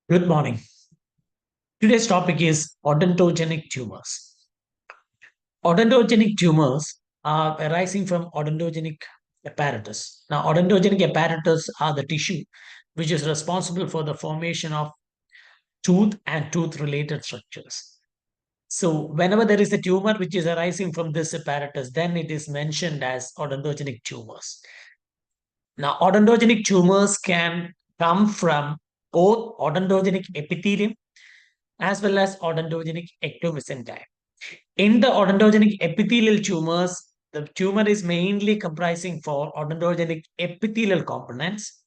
Good morning. Today's topic is odontogenic tumors. Odontogenic tumors are arising from odontogenic apparatus. Now, odontogenic apparatus are the tissue which is responsible for the formation of tooth and tooth related structures. So, whenever there is a tumor which is arising from this apparatus, then it is mentioned as odontogenic tumors. Now, odontogenic tumors can come from both odontogenic epithelium as well as odontogenic ectomesenchyme. In the odontogenic epithelial tumors, the tumor is mainly comprising for odontogenic epithelial components,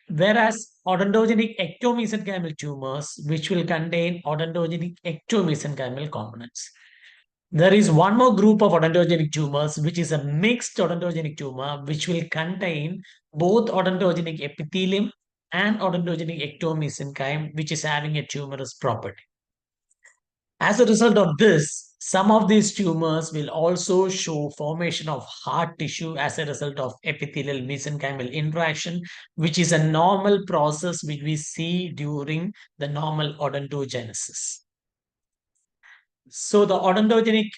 whereas odontogenic ectomesenchymal tumors, which will contain odontogenic ectomesenchymal components. There is one more group of odontogenic tumors, which is a mixed odontogenic tumor, which will contain both odontogenic epithelium and odontogenic ectomesenchyme, which is having a tumorous property. As a result of this, some of these tumors will also show formation of hard tissue as a result of epithelial mesenchymal interaction, which is a normal process which we see during the normal odontogenesis. So the odontogenic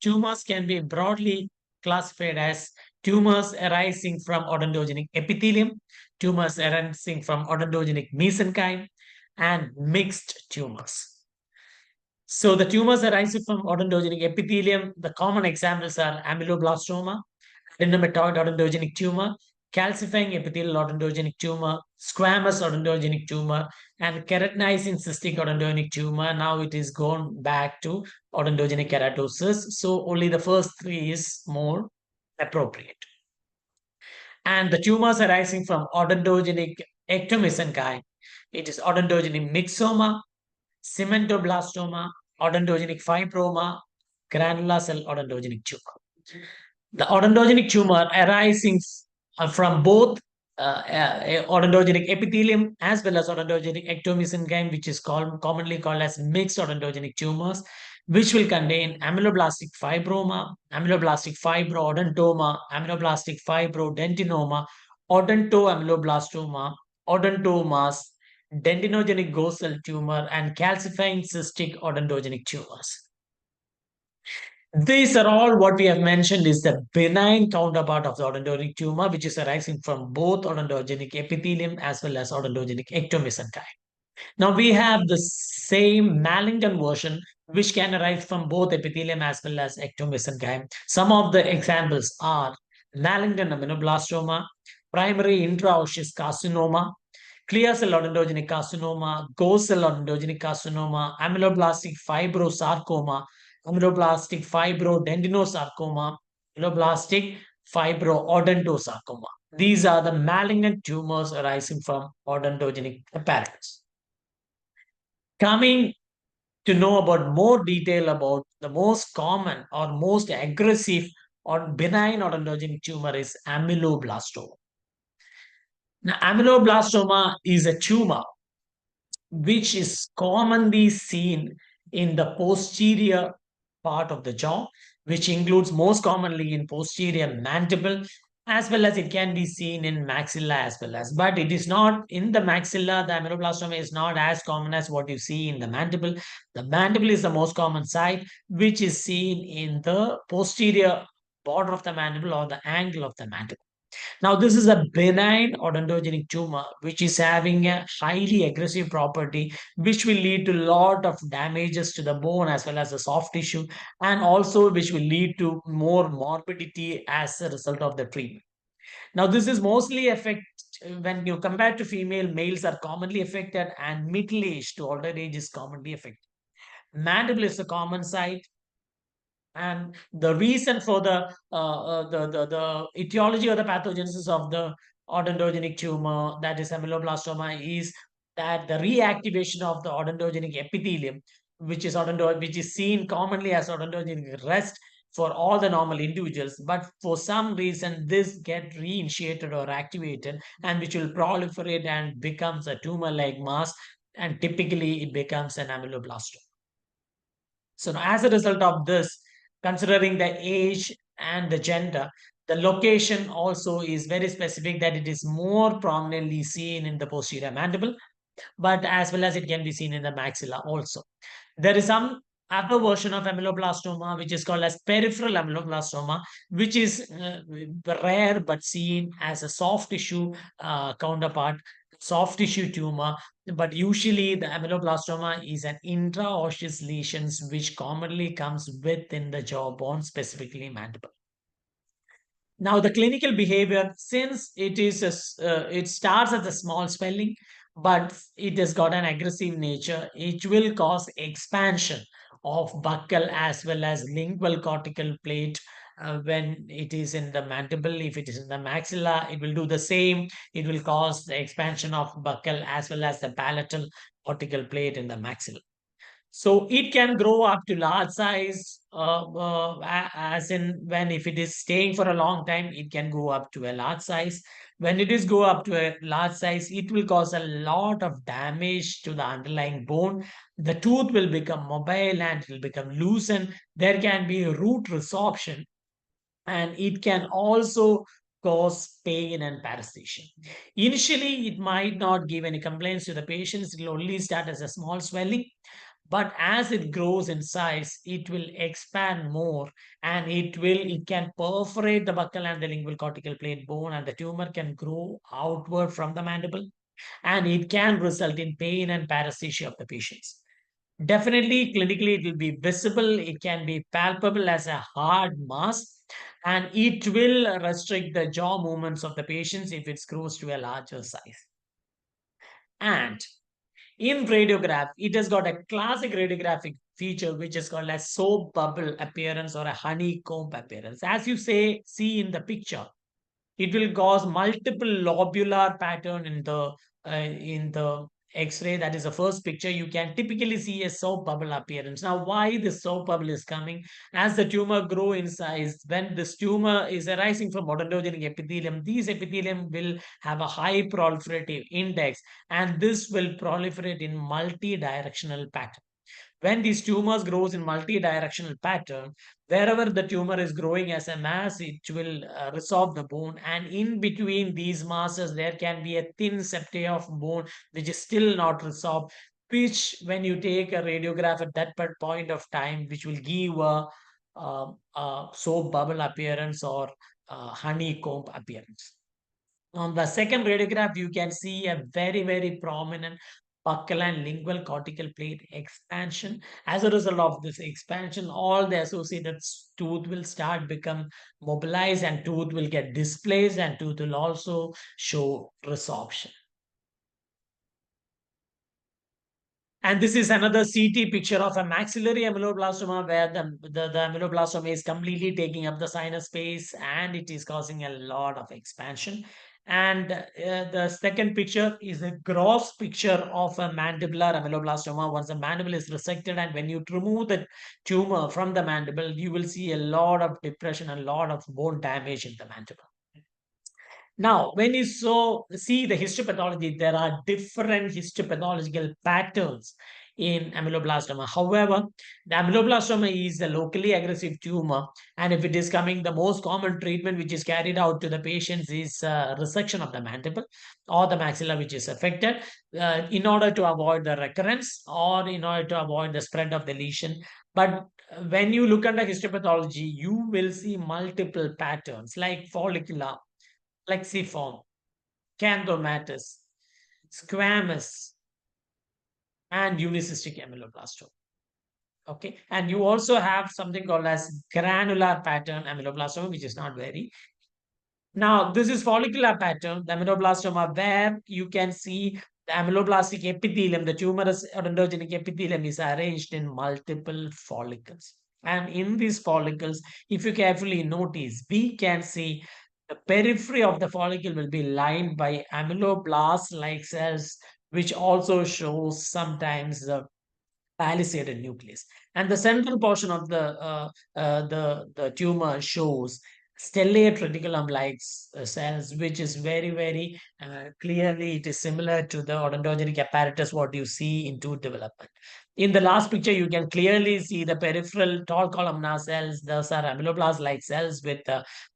tumors can be broadly classified as tumors arising from odontogenic epithelium, tumors arising from odontogenic mesenchyme, and mixed tumors. So the tumors arising from odontogenic epithelium, the common examples are amyloblastoma, adenomatoid odontogenic tumor, calcifying epithelial odontogenic tumor, squamous odontogenic tumor, and keratinizing cystic odontogenic tumor. Now it is gone back to odontogenic keratosis. So only the first three is more appropriate. And the tumors arising from odontogenic ectomesenchyme, it is odontogenic myxoma, cementoblastoma, odontogenic fibroma, granular cell odontogenic tumor. The odontogenic tumor arising from both odontogenic epithelium as well as odontogenic ectomesenchyme, which is commonly called as mixed odontogenic tumors, which will contain amyloblastic fibroma, amyloblastic fibroodontoma, amyloblastic fibrodentinoma, odontoamyloblastoma, odontomas, dentinogenic ghost cell tumor, and calcifying cystic odontogenic tumors. These are all what we have mentioned is the benign counterpart of the odontogenic tumor, which is arising from both odontogenic epithelium as well as odontogenic ectomesenchyme. Now we have the same malignant version, which can arise from both epithelium as well as ectomesenchyme. Some of the examples are malignant amyloblastoma, primary intraosseous carcinoma, clear cell odontogenic carcinoma, ghost cell odontogenic carcinoma, amyloblastic fibrosarcoma, amyloblastic fibrodendinosarcoma, amyloblastic fibrodontosarcoma. These are the malignant tumors arising from odontogenic apparatus. Coming to know about more detail about the most common or most aggressive or benign odontogenic tumor is amyloblastoma. Now, amyloblastoma is a tumor which is commonly seen in the posterior part of the jaw, which includes most commonly in posterior mandible, as well as it can be seen in maxilla as well as. But it is not in the maxilla, the amyloblastoma is not as common as what you see in the mandible. The mandible is the most common site, which is seen in the posterior border of the mandible or the angle of the mandible. Now, this is a benign odontogenic tumor, which is having a highly aggressive property, which will lead to a lot of damages to the bone as well as the soft tissue, and also which will lead to more morbidity as a result of the treatment. Now, this is mostly affect when you compare to female, males are commonly affected, and middle age to older age is commonly affected. Mandible is a common site, and the reason for the etiology or the pathogenesis of the odontogenic tumor, that is amyloblastoma, is that the reactivation of the odontogenic epithelium, which is seen commonly as odontogenic rest for all the normal individuals, but for some reason this get reinitiated or activated, and which will proliferate and becomes a tumor like mass, and typically it becomes an amyloblastoma. So now, as a result of this, considering the age and the gender, the location also is very specific, that it is more prominently seen in the posterior mandible. but as well as it can be seen in the maxilla also. There is some other version of ameloblastoma which is called as peripheral ameloblastoma, which is rare but seen as a soft tissue counterpart, soft tissue tumor. But usually the ameloblastoma is an intraosseous lesions which commonly comes within the jawbone, specifically mandible. Now, the clinical behavior, since it starts as a small swelling, but it has got an aggressive nature, it will cause expansion of buccal as well as lingual cortical plate. When it is in the mandible, if it is in the maxilla, it will do the same. It will cause the expansion of buccal as well as the palatal cortical plate in the maxilla. So it can grow up to large size, as in when if it is staying for a long time, it can go up to a large size. When it is go up to a large size, it will cause a lot of damage to the underlying bone. The tooth will become mobile and it will become loosened. There can be root resorption, and it can also cause pain and paresthesia. Initially, it might not give any complaints to the patients. It will only start as a small swelling, but as it grows in size, it will expand more, and it can perforate the buccal and the lingual cortical plate bone, and the tumor can grow outward from the mandible, and it can result in pain and paresthesia of the patients. Definitely, clinically, it will be visible, it can be palpable as a hard mass, and it will restrict the jaw movements of the patients if it grows to a larger size. And in radiograph, it has got a classic radiographic feature which is called as soap bubble appearance or a honeycomb appearance. As you say, see in the picture, it will cause multiple lobular pattern in the X-ray. That is the first picture. You can typically see a soap bubble appearance. Now, why the soap bubble is coming? As the tumor grow in size, when this tumor is arising from odontogenic epithelium, these epithelium will have a high proliferative index, and this will proliferate in multi-directional pattern. When these tumors grows in multi-directional pattern, wherever the tumor is growing as a mass, it will resorb the bone, and in between these masses there can be a thin septa of bone which is still not resorbed, which when you take a radiograph at that point of time, which will give a soap bubble appearance or honeycomb appearance. On the second radiograph, you can see a very, very prominent buccal and lingual cortical plate expansion. As a result of this expansion, all the associated tooth will start become mobilized, and tooth will get displaced, and tooth will also show resorption. And this is another CT picture of a maxillary ameloblastoma where the ameloblastoma is completely taking up the sinus space, and it is causing a lot of expansion. And the second picture is a gross picture of a mandibular ameloblastoma. Once the mandible is resected, and when you remove the tumor from the mandible, you will see a lot of depression and a lot of bone damage in the mandible. Now, when you see the histopathology, there are different histopathological patterns in ameloblastoma. However, the ameloblastoma is a locally aggressive tumor, and if it is coming, the most common treatment which is carried out to the patients is resection of the mandible or the maxilla which is affected, in order to avoid the recurrence or in order to avoid the spread of the lesion. But when you look at the histopathology, you will see multiple patterns like follicular, plexiform, canthomatous, squamous, and unicystic ameloblastoma. Okay, and you also have something called as granular pattern ameloblastoma, which is not very. Now, this is follicular pattern, the ameloblastoma, where you can see the ameloblastic epithelium, the tumorous odontogenic epithelium is arranged in multiple follicles. And in these follicles, if you carefully notice, we can see the periphery of the follicle will be lined by ameloblast-like cells, which also shows sometimes the palisaded nucleus. And the central portion of the tumor shows stellate reticulum-like cells, which is very, very clearly, it is similar to the odontogenic apparatus, what you see in tooth development. In the last picture, you can clearly see the peripheral tall columnar cells. Those are amyloblast-like cells with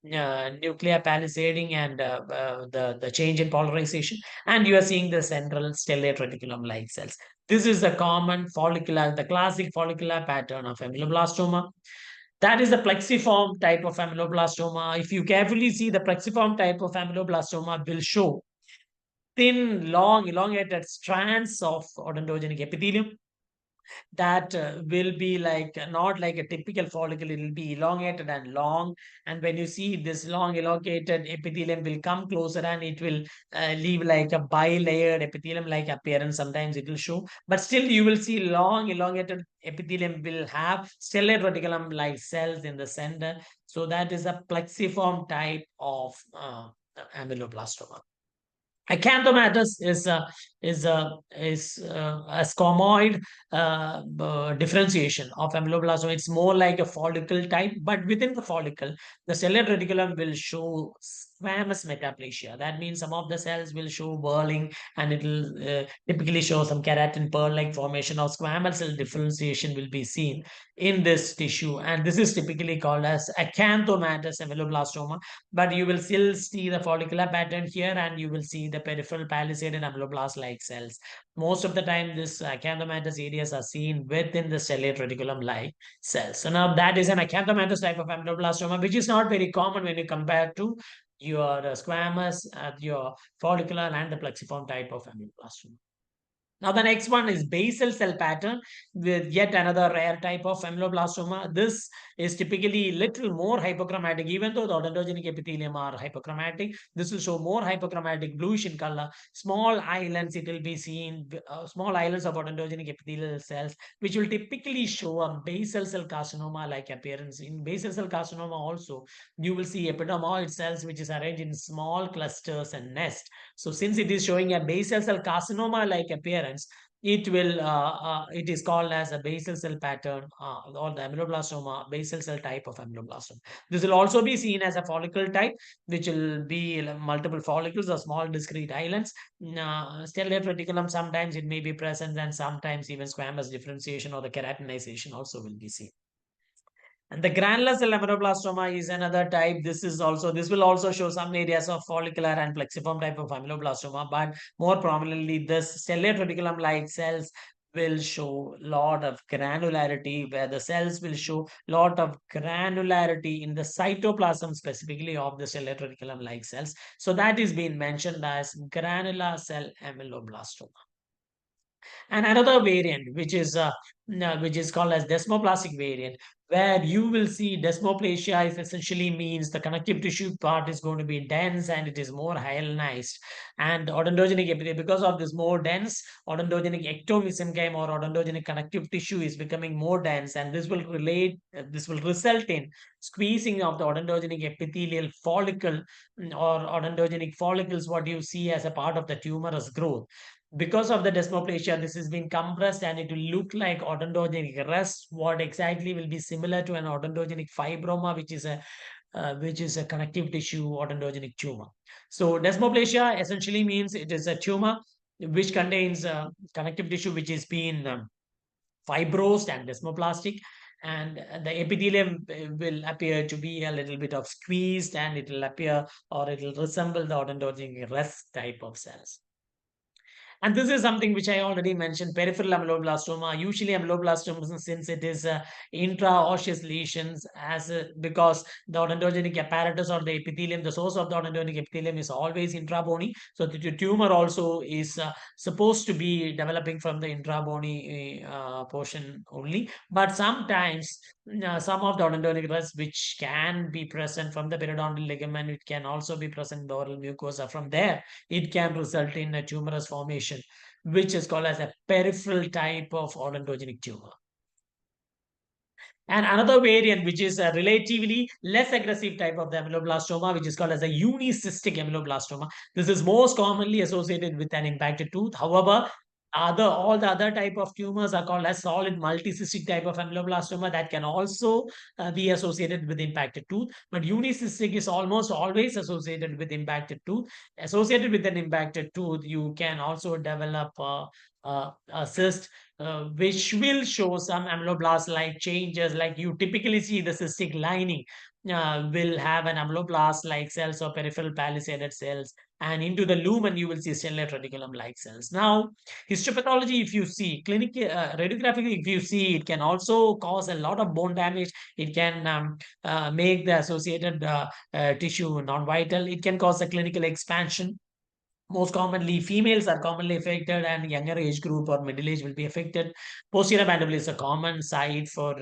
nuclear palisading and the change in polarization. And you are seeing the central stellate reticulum-like cells. This is the common follicular, the classic follicular pattern of amyloblastoma. That is the plexiform type of amyloblastoma. If you carefully see, the plexiform type of amyloblastoma will show thin, long, elongated strands of odontogenic epithelium that will be like not like a typical follicle. It will be elongated and long, and when you see this long elongated epithelium will come closer, and it will leave like a bilayered epithelium like appearance. Sometimes it will show, but still you will see long elongated epithelium will have stellate reticulum like cells in the center. So that is a plexiform type of amyloblastoma. Acanthomatous is a squamoid differentiation of amyloblastoma. It's more like a follicle type, but within the follicle, the stellate reticulum will show squamous metaplasia. That means some of the cells will show burling, and it will typically show some keratin pearl-like formation or squamous cell differentiation will be seen in this tissue, and this is typically called as acanthomatous amyloblastoma. But you will still see the follicular pattern here, and you will see the peripheral palisaded amyloblast-like cells. Most of the time, this acanthomatous areas are seen within the stellate reticulum-like cells. So now that is an acanthomatous type of amyloblastoma, which is not very common when you compare to your squamous, your follicular, and the plexiform type of amyloblastoma. Now, the next one is basal cell pattern with yet another rare type of amyloblastoma. This is typically little more hypochromatic, even though the odontogenic epithelium are hypochromatic. This will show more hypochromatic, bluish in color. Small islands, it will be seen, small islands of odontogenic epithelial cells, which will typically show a basal cell carcinoma-like appearance. In basal cell carcinoma also, you will see epidermoid cells, which is arranged in small clusters and nest. So since it is showing a basal cell carcinoma-like appearance, it is called as a basal cell pattern or the amyloblastoma basal cell type of amyloblastoma. This will also be seen as a follicle type, which will be multiple follicles or small discrete islands. Stellate reticulum, sometimes it may be present, and sometimes even squamous differentiation or the keratinization also will be seen. And the granular cell amyloblastoma is another type. This will also show some areas of follicular and plexiform type of amyloblastoma, but more prominently, this stellate reticulum-like cells will show lot of granularity, where the cells will show lot of granularity in the cytoplasm specifically of the stellate reticulum-like cells. So that is being mentioned as granular cell amyloblastoma. And another variant, which is called as desmoplastic variant, where you will see desmoplasia is essentially means the connective tissue part is going to be dense and it is more hyalinized. And odontogenic epithelium, because of this more dense, odontogenic ectomesenchyme or odontogenic connective tissue is becoming more dense, and this will result in squeezing of the odontogenic epithelial follicle or odontogenic follicles, what you see as a part of the tumorous growth. Because of the desmoplasia, this has been compressed and it will look like odontogenic rest, what exactly will be similar to an odontogenic fibroma, which is a connective tissue odontogenic tumor. So desmoplasia essentially means it is a tumor which contains connective tissue which is being fibrosed and desmoplastic, and the epithelium will appear to be a little bit of squeezed, and it will appear or it will resemble the odontogenic rest type of cells. And this is something which I already mentioned, peripheral amyloblastoma. Usually amyloblastoma, since it is intraosseous lesions, because the odontogenic apparatus or the epithelium, the source of the odontogenic epithelium is always intrabony. So the tumor also is supposed to be developing from the intrabony portion only. But sometimes some of the odontogenic rest which can be present from the periodontal ligament, it can also be present in the oral mucosa. From there, it can result in a tumorous formation, which is called as a peripheral type of odontogenic tumor. And another variant, which is a relatively less aggressive type of the amyloblastoma, which is called as a unicystic amyloblastoma. This is most commonly associated with an impacted tooth. However, All the other type of tumors are called as solid multicystic type of ameloblastoma that can also be associated with impacted tooth. But unicystic is almost always associated with impacted tooth. Associated with an impacted tooth, you can also develop a cyst which will show some ameloblast-like changes. Like you typically see the cystic lining will have an ameloblast-like cells or peripheral palisaded cells, and into the lumen you will see stellate reticulum-like cells. Now, histopathology, if you see, radiographically, if you see, it can also cause a lot of bone damage. It can make the associated tissue non-vital. It can cause a clinical expansion. Most commonly, females are commonly affected, and younger age group or middle age will be affected. Posterior mandible is a common site for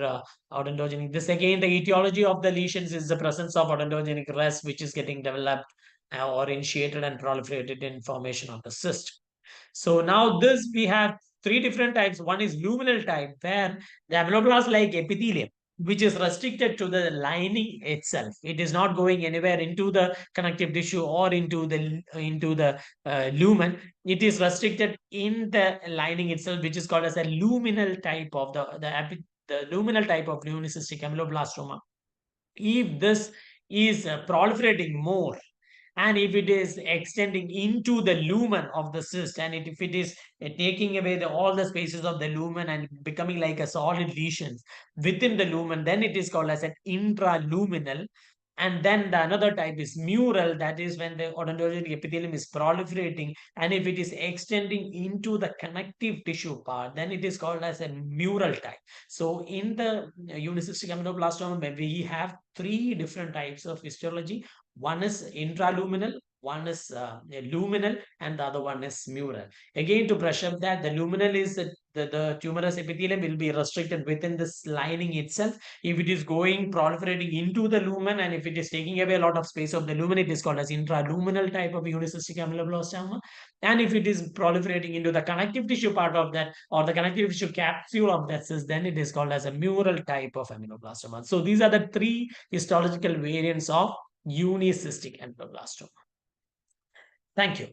odontogenic. This again, the etiology of the lesions is the presence of odontogenic rest, which is getting developed or initiated and proliferated in formation of the cyst. So now this we have three different types. One is luminal type, where the amyloblast like epithelium, which is restricted to the lining itself. It is not going anywhere into the connective tissue or into the lumen. It is restricted in the lining itself, which is called as a luminal type of the luminal type of lunicystic amyloblastoma. If this is proliferating more, and if it is extending into the lumen of the cyst, and if it is taking away all the spaces of the lumen and becoming like a solid lesions within the lumen, then it is called as an intraluminal. And then the another type is mural, that is when the odontogenic epithelium is proliferating, and if it is extending into the connective tissue part, then it is called as a mural type. So in the unicystic amyloblastoma, we have three different types of histology. One is intraluminal, one is luminal, and the other one is mural. Again, to brush up that, the luminal is the tumorous epithelium will be restricted within this lining itself. If it is going proliferating into the lumen, and if it is taking away a lot of space of the lumen, it is called as intraluminal type of unicystic amyloblastoma. And if it is proliferating into the connective tissue part of that, or the connective tissue capsule of that cyst, then it is called as a mural type of amyloblastoma. So these are the three histological variants of unicystic endoblastoma. Thank you.